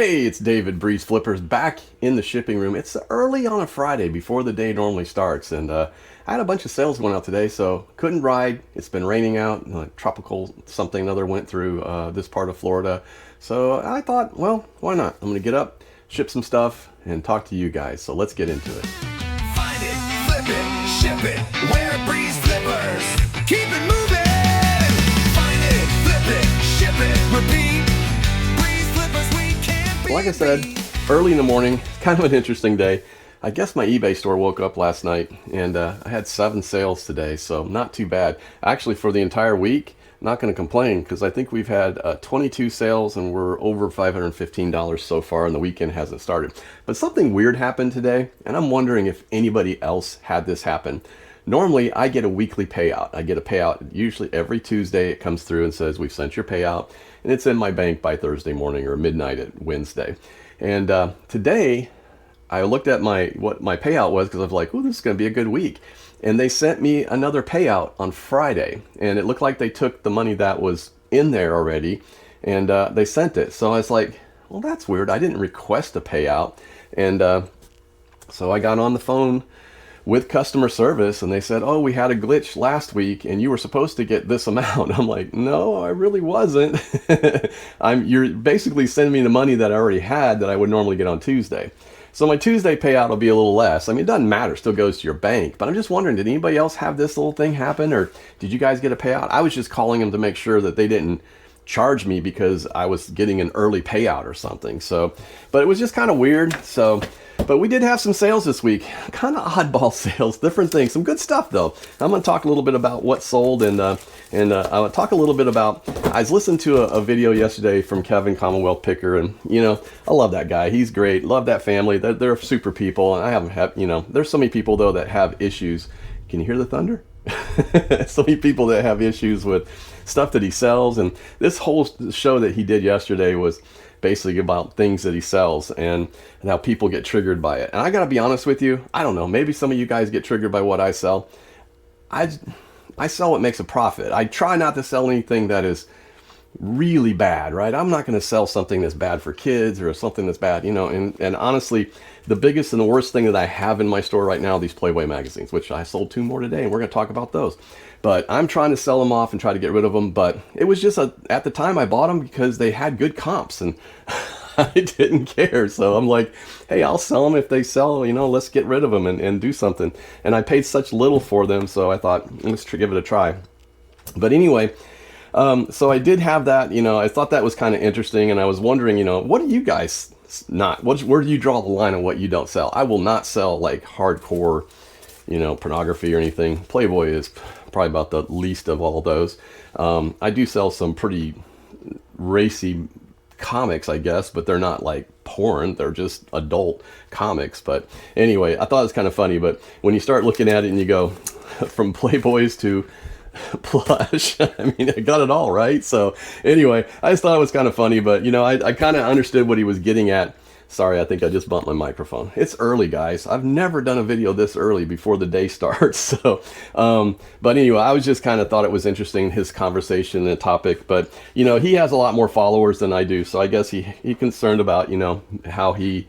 Hey, it's David, Breeze Flippers, back in the shipping room. It's early on a Friday before the day normally starts, and I had a bunch of sales going out today, so couldn't ride. It's been raining out, tropical something or other went through this part of Florida. So I thought, well, why not? I'm going to get up, ship some stuff, and talk to you guys. So let's get into it. Find it, flip it, ship it, wear Breeze Flippers. Keep it moving. Find it, flip it, ship it, repeat. Breeze Flippers, we can't be Like I said, early in the morning, kind of an interesting day. I guess my eBay store woke up last night and I had 7 sales today, so not too bad. Actually, for the entire week, not going to complain because I think we've had 22 sales and we're over $515 so far, and the weekend hasn't started. But something weird happened today, and I'm wondering if anybody else had this happen. Normally, I get a weekly payout. I get a payout usually every Tuesday. It comes through and says, we've sent your payout, and it's in my bank by Thursday morning or midnight at Wednesday. And today, I looked at what my payout was because I was like, "Ooh, this is going to be a good week." And they sent me another payout on Friday, and it looked like they took the money that was in there already, and they sent it. So I was like, "Well, that's weird. I didn't request a payout." And so I got on the phone with customer service, and they said, "Oh, we had a glitch last week, and you were supposed to get this amount." I'm like, "No, I really wasn't." You're basically sending me the money that I already had that I would normally get on Tuesday. So my Tuesday payout will be a little less. I mean, it doesn't matter, it still goes to your bank. But I'm just wondering, did anybody else have this little thing happen, or did you guys get a payout? I was just calling them to make sure that they didn't charge me because I was getting an early payout or something. So, but it was just kind of weird. So, but we did have some sales this week, kind of oddball sales, different things, some good stuff though. I'm going to talk a little bit about what sold, and I'll talk a little bit about, I was listening to a video yesterday from Kevin Commonwealth Picker, and I love that guy. He's great. Love that family. They're super people, and I haven't had, there's so many people though that have issues. Can you hear the thunder? So many people that have issues with stuff that he sells, and this whole show that he did yesterday was basically about things that he sells and how people get triggered by it. And I gotta be honest with you, I don't know, maybe some of you guys get triggered by what I sell. I sell what makes a profit. I try not to sell anything that is really bad, right? I'm not going to sell something that's bad for kids or something that's bad, and honestly, the biggest and the worst thing that I have in my store right now, these Playboy magazines, which I sold 2 more today, and we're going to talk about those. But I'm trying to sell them off and try to get rid of them, but it was just at the time I bought them because they had good comps, and I didn't care. So I'm like, hey, I'll sell them if they sell, let's get rid of them and do something. And I paid such little for them, so I thought, let's give it a try. But anyway, so I did have that, I thought that was kind of interesting, and I was wondering, what do you guys where do you draw the line on what you don't sell? I will not sell like hardcore, pornography or anything. Playboy is probably about the least of all those. I do sell some pretty racy comics, I guess, but they're not like porn. They're just adult comics. But anyway, I thought it was kind of funny. But when you start looking at it and you go from Playboys to plush, I mean, I got it all, right? So anyway, I just thought it was kind of funny, but I kind of understood what he was getting at. Sorry, I think I just bumped my microphone. It's early, guys. I've never done a video this early before the day starts. So, but anyway, I was just kind of thought it was interesting, his conversation and topic. But, he has a lot more followers than I do. So I guess he concerned about, how he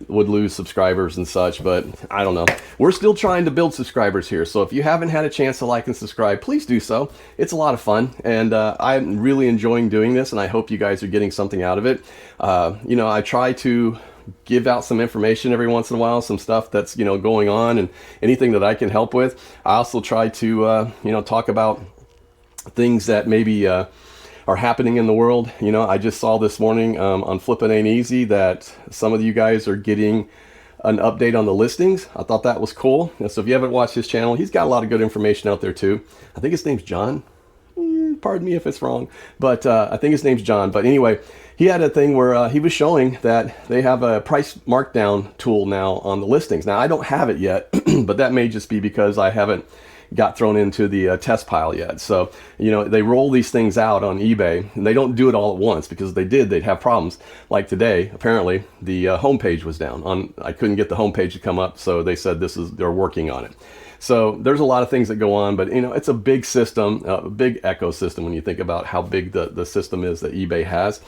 would lose subscribers and such, but I don't know. We're still trying to build subscribers here, so if you haven't had a chance to like and subscribe, please do so. It's a lot of fun, and I'm really enjoying doing this, and I hope you guys are getting something out of it. I try to give out some information every once in a while, some stuff that's going on, and anything that I can help with. I also try to talk about things that maybe are happening in the world. I just saw this morning on Flippin' Ain't Easy that some of you guys are getting an update on the listings. I thought that was cool. So if you haven't watched his channel, he's got a lot of good information out there too. I think his name's John. Pardon me if it's wrong, but I think his name's John. But anyway, he had a thing where he was showing that they have a price markdown tool now on the listings. Now, I don't have it yet, but that may just be because I haven't got thrown into the test pile yet. So, they roll these things out on eBay, and they don't do it all at once, because if they did, they'd have problems. Like today, apparently, the homepage was down. I couldn't get the homepage to come up, so they said they're working on it. So there's a lot of things that go on, but it's a big system, a big ecosystem when you think about how big the system is that eBay has.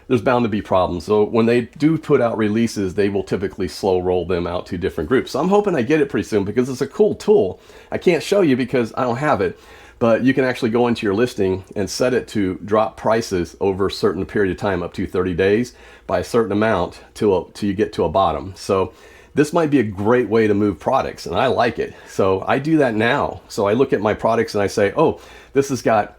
there's bound to be problems. So when they do put out releases, they will typically slow roll them out to different groups. So I'm hoping I get it pretty soon because it's a cool tool. I can't show you because I don't have it, but you can actually go into your listing and set it to drop prices over a certain period of time, up to 30 days, by a certain amount till you get to a bottom. So this might be a great way to move products, and I like it. So I do that now. So I look at my products and I say, oh, this has got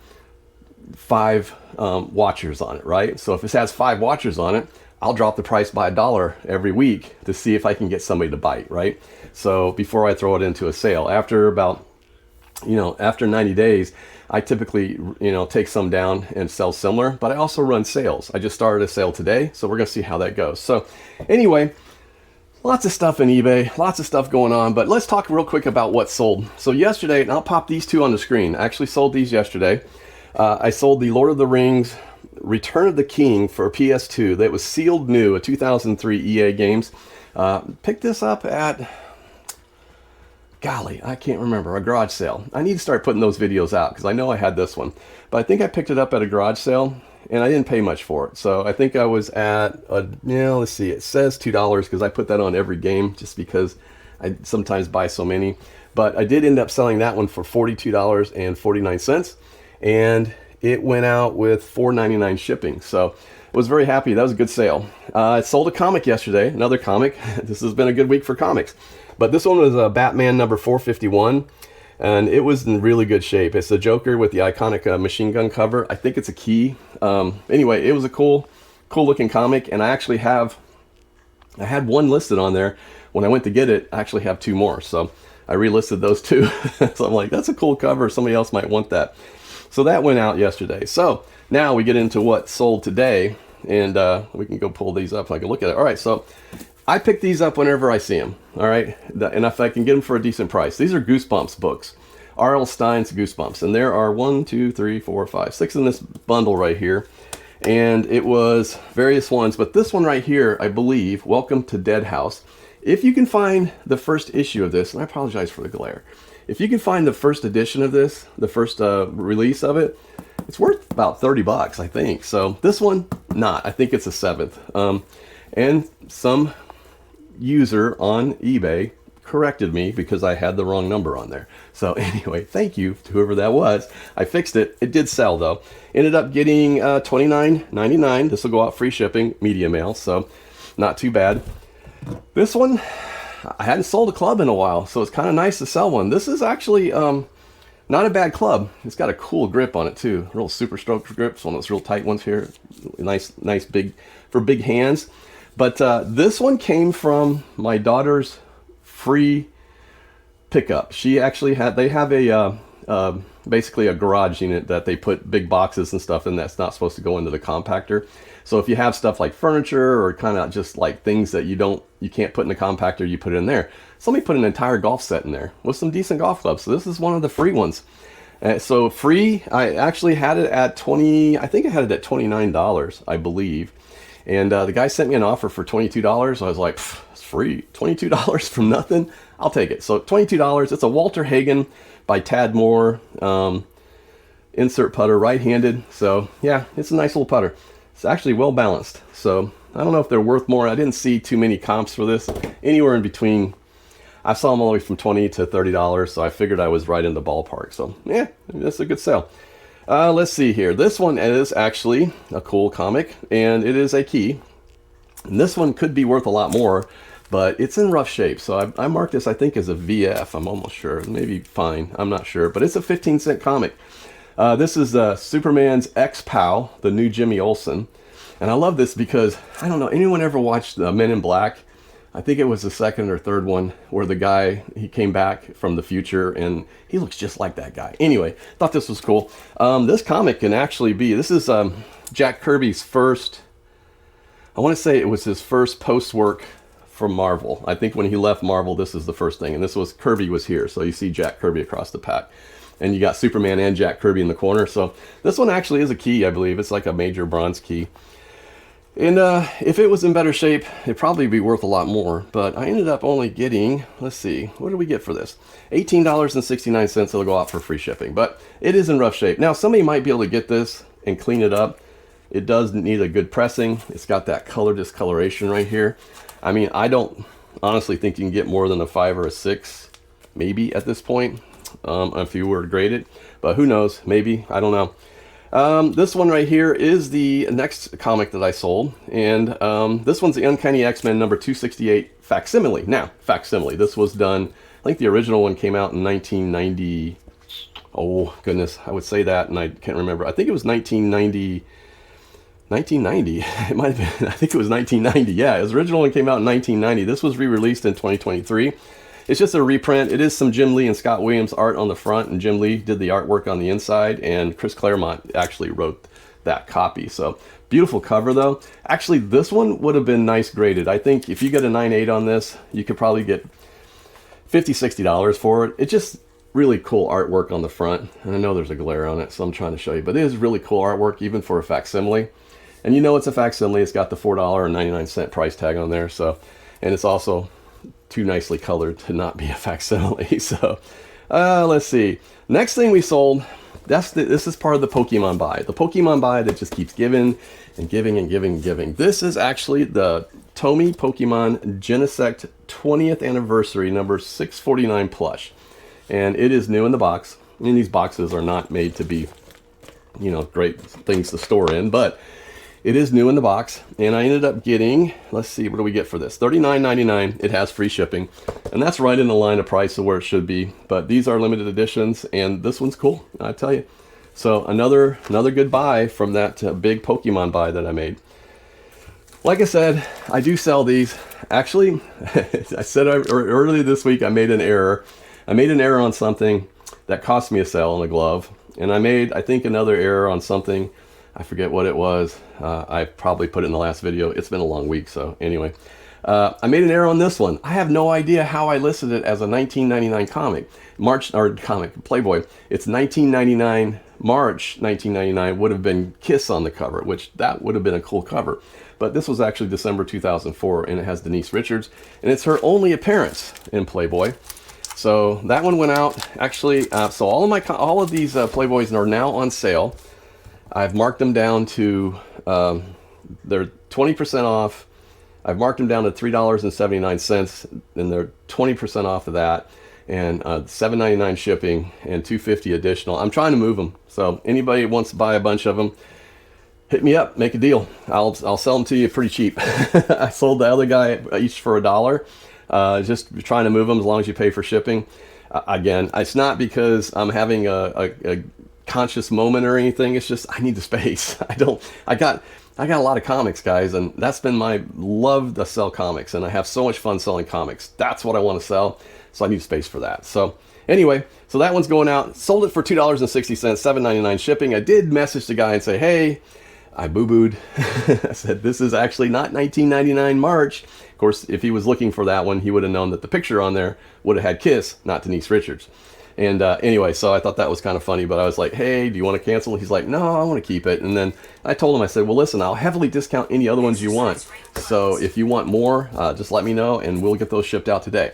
5 watchers on it, right? So if it has 5 watchers on it, I'll drop the price by $1 every week to see if I can get somebody to bite, right? So before I throw it into a sale, after about, after 90 days, I typically, take some down and sell similar, but I also run sales. I just started a sale today, so we're gonna see how that goes. So anyway, lots of stuff in eBay, lots of stuff going on, but let's talk real quick about what sold. So yesterday, and I'll pop these 2 on the screen. I actually sold these yesterday. I sold the Lord of the Rings Return of the King for PS2. That was sealed new, a 2003 EA games. Picked this up at, golly, I can't remember, a garage sale. I need to start putting those videos out because I know I had this one. But I think I picked it up at a garage sale and I didn't pay much for it. So I think I was at, let's see, it says $2 because I put that on every game just because I sometimes buy so many. But I did end up selling that one for $42.49. And it went out with $4.99 shipping. So I was very happy. That was a good sale. I sold a comic yesterday, another comic. This has been a good week for comics. But this one was a Batman number 451. And it was in really good shape. It's the Joker with the iconic machine gun cover. I think it's a key. Anyway, it was a cool looking comic. And I had one listed on there. When I went to get it, I actually have 2 more. So I relisted those 2. So I'm like, that's a cool cover. Somebody else might want that. So that went out yesterday. So now we get into what sold today. And we can go pull these up so I can look at it. All right, so I pick these up whenever I see them, all right? And if I can get them for a decent price. These are Goosebumps books, R.L. Stein's Goosebumps. And there are 1, 2, 3, 4, 5, 6 in this bundle right here. And it was various ones, but this one right here, I believe, Welcome to Dead House. If you can find the first issue of this, and I apologize for the glare. If you can find the first edition of this, the first release of it, it's worth about $30, I think. So this one, not. I think it's a 7th. And some user on eBay corrected me because I had the wrong number on there. So anyway, thank you to whoever that was. I fixed it. It did sell though. Ended up getting $29.99. This will go out free shipping, media mail, so not too bad. This one, I hadn't sold a club in a while, so it's kind of nice to sell one. This is actually not a bad club. It's got a cool grip on it too. Real super stroke grips, one of those real tight ones here. Nice big for big hands. But this one came from my daughter's free pickup. She actually they have a basically a garage unit that they put big boxes and stuff in that's not supposed to go into the compactor. So if you have stuff like furniture or kind of just like things that you can't put in the compactor, you put it in there. Somebody put an entire golf set in there with some decent golf clubs. So this is one of the free ones. So free, I actually had it at I think I had it at $29, I believe. And the guy sent me an offer for $22. I was like, it's free, $22 from nothing. I'll take it. So $22. It's a Walter Hagen by Tad Moore insert putter, right-handed. So yeah, it's a nice little putter. It's actually well balanced. So I don't know if they're worth more. I didn't see too many comps for this. Anywhere in between. I saw them all the way from $20 to $30. So I figured I was right in the ballpark. So yeah, that's a good sale. Let's see here. This one is actually a cool comic, and it is a key. And this one could be worth a lot more, but it's in rough shape. So I marked this, I think, as a VF. I'm almost sure. Maybe fine. I'm not sure. But it's a 15-cent comic. This is Superman's ex-pal, the new Jimmy Olsen. And I love this because, I don't know, anyone ever watched Men in Black? I think it was the second or third one where the guy, he came back from the future and he looks just like that guy. Anyway, thought this was cool. This comic can actually be, this is Jack Kirby's first, I want to say it was his first post work from Marvel. I think when he left Marvel, this is the first thing. And this was, Kirby was here. So you see Jack Kirby across the pack. And you got Superman and Jack Kirby in the corner. So this one actually is a key, I believe. It's like a major bronze key. And if it was in better shape, it'd probably be worth a lot more. But I ended up only getting, let's see, what did we get for this? $18.69. It'll go out for free shipping. But it is in rough shape. Now, somebody might be able to get this and clean it up It does need a good pressing. It's got that color discoloration right here. I mean, I don't honestly think you can get more than a 5 or a 6, maybe at this point, if you were to grade it. But who knows? Maybe. I don't know. This one right here is the next comic that I sold. And this one's the Uncanny X-Men number 268 facsimile. Now, facsimile. This was done, I think the original one came out in 1990. Oh, goodness. I would say that, and I can't remember. I think it was 1990. 1990. It might have been. I think it was 1990. Yeah, his original one came out in 1990. This was re-released in 2023. It's just a reprint. It is some Jim Lee and Scott Williams art on the front, and Jim Lee did the artwork on the inside, and Chris Claremont actually wrote that copy. So beautiful cover though. Actually, this one would have been nice graded. I think if you get a 9.8 on this, you could probably get $50-$60 for it. It's just really cool artwork on the front, and I know there's a glare on it, so I'm trying to show you, but it is really cool artwork even for a facsimile. And you know it's a facsimile. It's got the $4.99 price tag on there. So, and it's also too nicely colored to not be a facsimile. So, let's see. Next thing we sold. This is part of the Pokemon buy. The Pokemon buy that just keeps giving and giving and giving and giving. This is actually the Tomy Pokemon Genesect 20th anniversary number 649 plush, and it is new in the box. And these boxes are not made to be, you know, great things to store in, but it is new in the box, and I ended up getting, let's see, what do we get for this? $39.99. It has free shipping, and that's right in the line of price of where it should be. But these are limited editions, and this one's cool, I tell you. So another good buy from that big Pokemon buy that I made. Like I said, I do sell these. Actually, I said earlier this week I made an error. I made an error on something that cost me a sale on a glove, and I made, I think, another error on something. I forget what it was. I probably put it in the last video. It's been a long week, so anyway. I made an error on this one. I have no idea how I listed it as a 1999 comic. Playboy. It's 1999, March 1999 would have been Kiss on the cover, which that would have been a cool cover. But this was actually December 2004, and it has Denise Richards, and it's her only appearance in Playboy. So that one went out. Actually, so all of these Playboys are now on sale. I've marked them down to, they're 20% off. I've marked them down to $3.79, and they're 20% off of that, and $7.99 shipping and $2.50 additional. I'm trying to move them, so anybody who wants to buy a bunch of them, hit me up, make a deal. I'll sell them to you pretty cheap. I sold the other guy each for $1. Just trying to move them as long as you pay for shipping. Again, it's not because I'm having a conscious moment or anything. It's just I need the space. I got a lot of comics, guys, and that's been my love to sell comics, and I have so much fun selling comics. That's what I want to sell, so I need space for that. So anyway, so that one's going out. Sold it for $2.60, $7.99 shipping. I did message the guy and say, hey, I boo-booed. I said, this is actually not 1999 March. Of course, if he was looking for that one, he would have known that the picture on there would have had Kiss, not Denise Richards. And anyway, so I thought that was kind of funny, but I was like, hey, do you want to cancel? He's like, no, I want to keep it. And then I told him, I said, well, listen, I'll heavily discount any other ones you want. So if you want more, just let me know, and we'll get those shipped out today.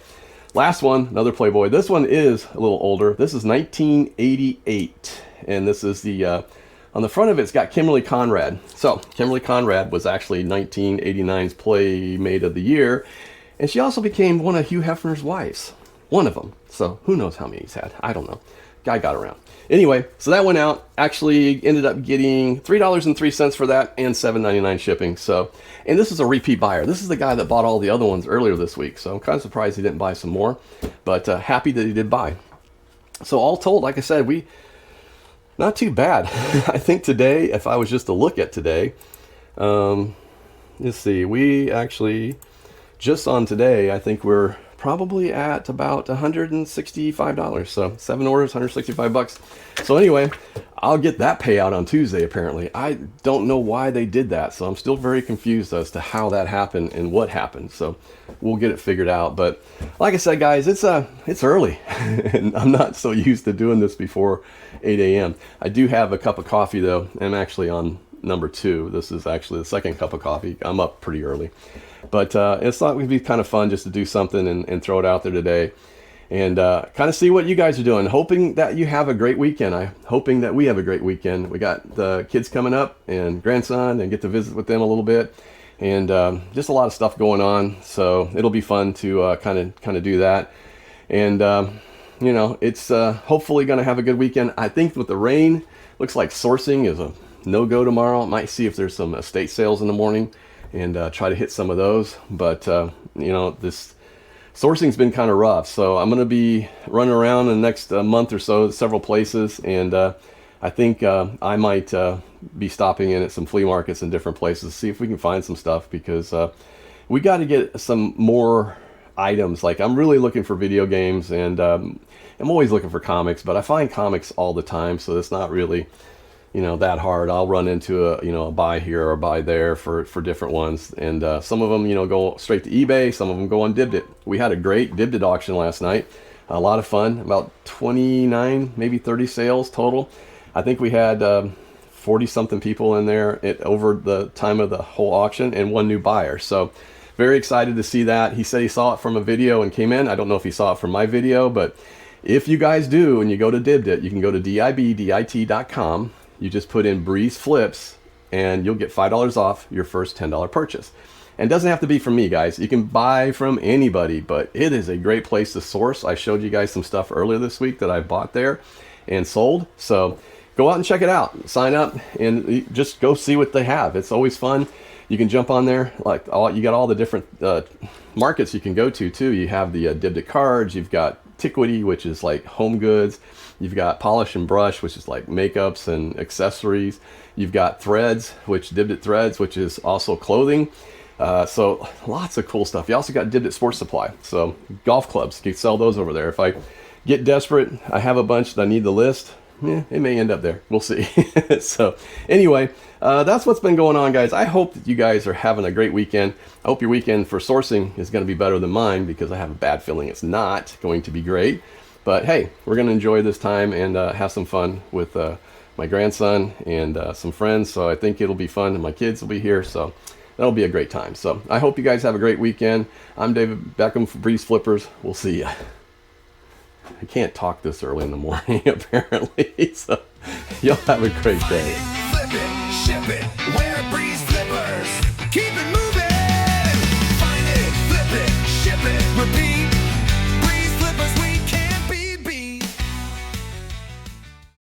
Last one, another Playboy. This one is a little older. This is 1988. And this is the, on the front of it, it's got Kimberly Conrad. So Kimberly Conrad was actually 1989's Playmate of the Year. And she also became one of Hugh Hefner's wives. One of them. So who knows how many he's had. I don't know. Guy got around. Anyway, so that went out. Actually ended up getting $3.03 for that and $7.99 shipping. So, and this is a repeat buyer. This is the guy that bought all the other ones earlier this week. So I'm kind of surprised he didn't buy some more. But happy that he did buy. So all told, like I said, not too bad. I think today, if I was just to look at today, let's see, we actually, just on today, I think we're probably at about $165. So 7 orders, $165. So anyway, I'll get that payout on Tuesday, apparently. I don't know why they did that. So I'm still very confused as to how that happened and what happened. So we'll get it figured out. But like I said, guys, it's early and I'm not so used to doing this before 8 a.m. I do have a cup of coffee though. I'm actually on number 2. This is actually the second cup of coffee. I'm up pretty early. But it's thought it would be kind of fun just to do something and throw it out there today. and kind of see what you guys are doing. Hoping that you have a great weekend. I'm hoping that we have a great weekend. We got the kids coming up and grandson, and get to visit with them a little bit, and just a lot of stuff going on. So it'll be fun to kind of do that. And you know, it's hopefully going to have a good weekend. I think with the rain, looks like sourcing is a no-go tomorrow. Might see if there's some estate sales in the morning and try to hit some of those. But you know, this sourcing's been kind of rough, so I'm going to be running around in the next month or so, several places, and I think I might be stopping in at some flea markets in different places, see if we can find some stuff, because we got to get some more items. Like, I'm really looking for video games, and I'm always looking for comics, but I find comics all the time, so it's not really, you know, that hard. I'll run into a buy here or buy there for different ones, and some of them, you know, go straight to eBay. Some of them go on Dibdit. We had a great Dibdit auction last night. A lot of fun. About 29, maybe 30 sales total. I think we had 40 something people in there over the time of the whole auction, and one new buyer. So very excited to see that. He said he saw it from a video and came in. I don't know if he saw it from my video, but if you guys do and you go to Dibdit, you can go to dibdit.com. You just put in Breeze Flips, and you'll get $5 off your first $10 purchase. And it doesn't have to be from me, guys. You can buy from anybody, but it is a great place to source. I showed you guys some stuff earlier this week that I bought there and sold. So go out and check it out. Sign up and just go see what they have. It's always fun. You can jump on there. You got all the different markets you can go to too. You have the Dibdit cards. You've got Tiquity, which is like home goods. You've got Polish and Brush, which is like makeups and accessories. You've got Threads, Dibdit Threads, which is also clothing. So lots of cool stuff. You also got Dibdit Sports Supply. So golf clubs, you can sell those over there. If I get desperate, I have a bunch that I need the list. It may end up there. We'll see. So anyway, that's what's been going on, guys. I hope that you guys are having a great weekend. I hope your weekend for sourcing is going to be better than mine, because I have a bad feeling it's not going to be great. But hey, we're going to enjoy this time and have some fun with my grandson and some friends. So I think it'll be fun, and my kids will be here. So that'll be a great time. So I hope you guys have a great weekend. I'm David Beckham for Breeze Flippers. We'll see ya. I can't talk this early in the morning, apparently. So y'all have a great day. Flip it, ship it, wear Breeze Flippers. Keep it moving.